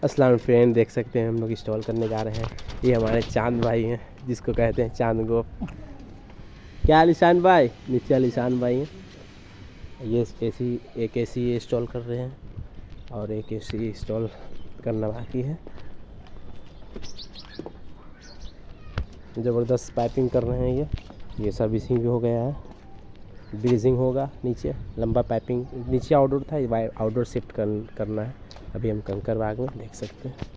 अस्सलाम फ्रेंड, देख सकते हैं हम लोग इंस्टॉल करने जा रहे हैं। ये हमारे चांद भाई हैं, जिसको कहते हैं चांद गोप। क्या लिशान भाई? नीचे लिशान भाई हैं। ये एसी, एक एसी इंस्टॉल कर रहे हैं और एक एसी इंस्टॉल करना बाकी है। ज़बरदस्त पाइपिंग कर रहे हैं। ये सर्विसिंग भी हो गया है, ब्रीजिंग होगा। नीचे लंबा पाइपिंग, नीचे आउटडोर था, ये आउटडोर शिफ्ट करना है। अभी हम कंकरबाग में देख सकते हैं।